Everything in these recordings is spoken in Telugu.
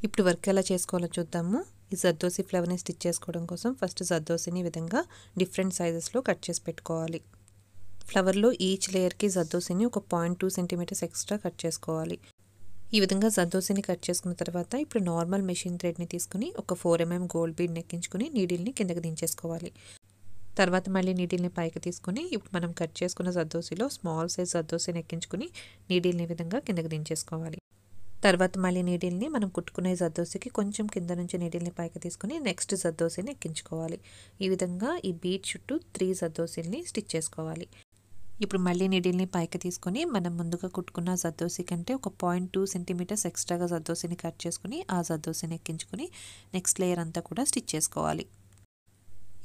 ఇప్పుడు వర్క్ ఎలా చేసుకోవాలో చూద్దాము. ఈ జర్దోసి ఫ్లవర్ని స్టిచ్ చేసుకోవడం కోసం ఫస్ట్ జర్దోసిని ఈ విధంగా డిఫరెంట్ సైజెస్లో కట్ చేసి పెట్టుకోవాలి. ఫ్లవర్లో ఈచ్ లేయర్కి జర్దోసిని ఒక 0.2 సెంటీమీటర్స్ ఎక్స్ట్రా కట్ చేసుకోవాలి. ఈ విధంగా జర్దోసిని కట్ చేసుకున్న తర్వాత ఇప్పుడు నార్మల్ మెషిన్ థ్రెడ్ని తీసుకుని ఒక 4 mm గోల్డ్ బీడ్ ఎక్కించుకుని నీడిల్ని కిందకి దించేసుకోవాలి. తర్వాత మళ్ళీ నీడిల్ని పైకి తీసుకుని ఇప్పుడు మనం కట్ చేసుకున్న జర్దోసిలో స్మాల్ సైజ్ జర్దోసిని ఎక్కించుకుని నీడిల్ని ఈ విధంగా కిందకి దించేసుకోవాలి. తర్వాత మళ్ళీ నీడిల్ని మనం కుట్టుకునే జర్దోసికి కొంచెం కింద నుంచి నీడిల్ని పైకి తీసుకుని నెక్స్ట్ జర్దోసిని ఎక్కించుకోవాలి. ఈ విధంగా ఈ బీట్ చుట్టూ 3 జర్దోసిల్ని స్టిచ్ చేసుకోవాలి. ఇప్పుడు మళ్ళీ నీడిల్ని పైకి తీసుకొని మనం ముందుగా కుట్టుకున్న జర్దోసి కంటే ఒక 0.2 సెంటీమీటర్స్ ఎక్స్ట్రాగా జర్దోసిని కట్ చేసుకుని ఆ జర్దోసిని ఎక్కించుకుని నెక్స్ట్ లేయర్ అంతా కూడా స్టిచ్ చేసుకోవాలి.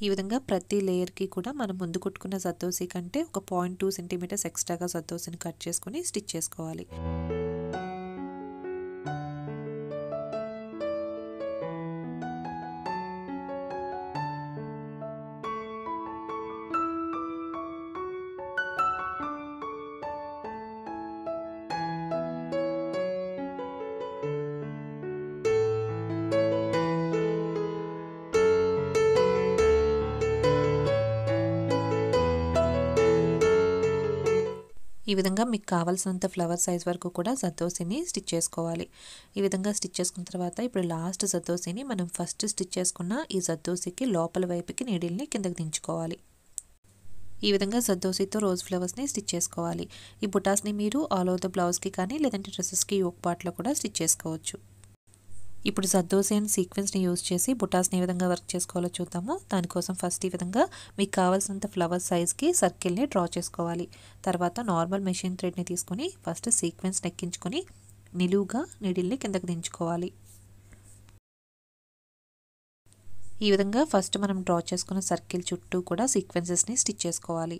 ఈ విధంగా ప్రతి లేయర్కి కూడా మనం ముందు కుట్టుకున్న జర్దోసి కంటే ఒక 0.2 సెంటీమీటర్స్ ఎక్స్ట్రాగా జర్దోసిని కట్ చేసుకుని స్టిచ్ చేసుకోవాలి. ఈ విధంగా మీకు కావాల్సినంత ఫ్లవర్ సైజ్ వరకు కూడా జర్దోసిని స్టిచ్ చేసుకోవాలి. ఈ విధంగా స్టిచ్ చేసుకున్న తర్వాత ఇప్పుడు లాస్ట్ జర్దోసిని మనం ఫస్ట్ స్టిచ్ చేసుకున్న ఈ జర్దోసికి లోపల వైపుకి నీడిల్ని కిందకి దించుకోవాలి. ఈ విధంగా జర్దోసితో రోజ్ ఫ్లవర్స్ని స్టిచ్ చేసుకోవాలి. ఈ బుటాస్ని మీరు ఆల్ ఓవర్ ద బ్లౌజ్కి కానీ లేదంటే డ్రెస్సెస్కి యోక్ పార్ట్లో కూడా స్టిచ్ చేసుకోవచ్చు. ఇప్పుడు జర్దోసి అండ్ సీక్వెన్స్ని యూజ్ చేసి బుటాస్ని ఏ విధంగా వర్క్ చేసుకోవాలో చూద్దాము. దానికోసం ఫస్ట్ ఈ విధంగా మీకు కావాల్సినంత ఫ్లవర్ సైజ్కి సర్కిల్ని డ్రా చేసుకోవాలి. తర్వాత నార్మల్ మెషిన్ థ్రెడ్ని తీసుకొని ఫస్ట్ సీక్వెన్స్ని ఎక్కించుకొని నిలువుగా నీడిల్ని కిందకి దించుకోవాలి. ఈ విధంగా ఫస్ట్ మనం డ్రా చేసుకున్న సర్కిల్ చుట్టూ కూడా సీక్వెన్సెస్ని స్టిచ్ చేసుకోవాలి.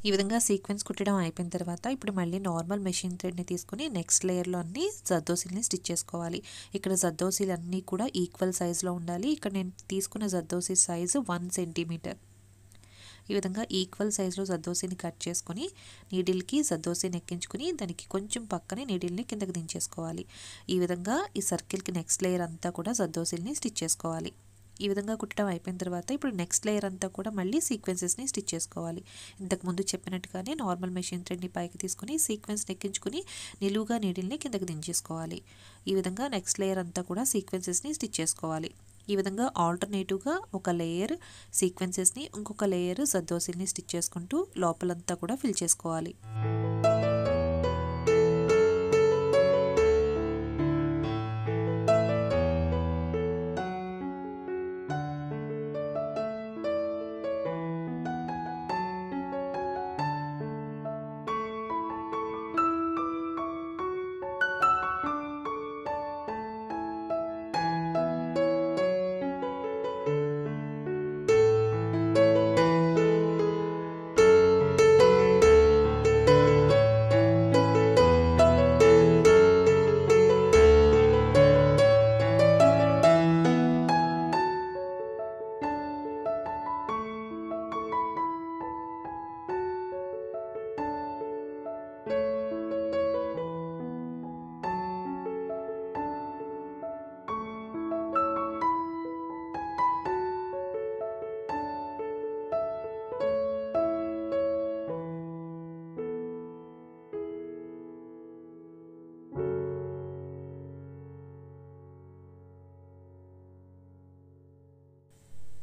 ఈ విధంగా సీక్వెన్స్ కుట్టడం అయిపోయిన తర్వాత ఇప్పుడు మళ్ళీ నార్మల్ మెషిన్ థ్రెడ్ని తీసుకుని నెక్స్ట్ లేయర్లో అన్ని జర్దోసిల్ని స్టిచ్ చేసుకోవాలి. ఇక్కడ జర్దోసిలు అన్నీ కూడా ఈక్వల్ సైజులో ఉండాలి. ఇక్కడ నేను తీసుకున్న జర్దోసి సైజు 1 సెంటీమీటర్. ఈ విధంగా ఈక్వల్ సైజులో జర్దోసిని కట్ చేసుకుని నీడిల్కి జర్దోసిని ఎక్కించుకుని దానికి కొంచెం పక్కనే నీడిల్ని కిందకి దించేసుకోవాలి. ఈ విధంగా ఈ సర్కిల్కి నెక్స్ట్ లేయర్ అంతా కూడా జర్దోసిల్ని స్టిచ్ చేసుకోవాలి. ఈ విధంగా కుట్టడం అయిపోయిన తర్వాత ఇప్పుడు నెక్స్ట్ లేయర్ అంతా కూడా మళ్ళీ సీక్వెన్సెస్ని స్టిచ్ చేసుకోవాలి. ఇంతకుముందు చెప్పినట్టుగానే నార్మల్ మెషిన్ థ్రెడ్ని పైకి తీసుకుని సీక్వెన్స్ని ఎక్కించుకుని నిలువుగా నీడిల్ని కిందకి దించేసుకోవాలి. ఈ విధంగా నెక్స్ట్ లేయర్ అంతా కూడా సీక్వెన్సెస్ని స్టిచ్ చేసుకోవాలి. ఈ విధంగా ఆల్టర్నేటివ్గా ఒక లేయర్ సీక్వెన్సెస్ని ఇంకొక లేయర్ జర్దోసిల్ని స్టిచ్ చేసుకుంటూ లోపలంతా కూడా ఫిల్ చేసుకోవాలి.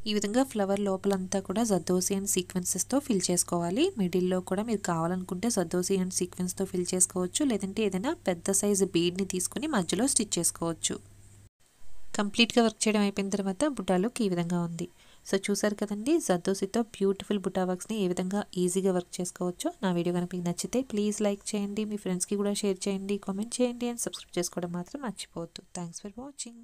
ఈ విధంగా ఫ్లవర్ లోపలంతా కూడా జర్దోసి అండ్ సీక్వెన్సెస్తో ఫిల్ చేసుకోవాలి. మిడిల్లో కూడా మీరు కావాలనుకుంటే జర్దోసి అండ్ సీక్వెన్స్తో ఫిల్ చేసుకోవచ్చు, లేదంటే ఏదైనా పెద్ద సైజు బీడ్ని తీసుకుని మధ్యలో స్టిచ్ చేసుకోవచ్చు. కంప్లీట్గా వర్క్ చేయడం అయిపోయిన తర్వాత బుటా లుక్ ఈ విధంగా ఉంది. సో చూసారు కదండి, జర్దోసితో బ్యూటిఫుల్ బుటా వర్క్స్ని ఏ విధంగా ఈజీగా వర్క్ చేసుకోవచ్చో. నా వీడియో కనుక మీకు నచ్చితే ప్లీజ్ లైక్ చేయండి, మీ ఫ్రెండ్స్కి కూడా షేర్ చేయండి, కామెంట్ చేయండి అండ్ సబ్స్క్రైబ్ చేసుకోవడం మాత్రం మర్చిపోవద్దు. Thanks for watching.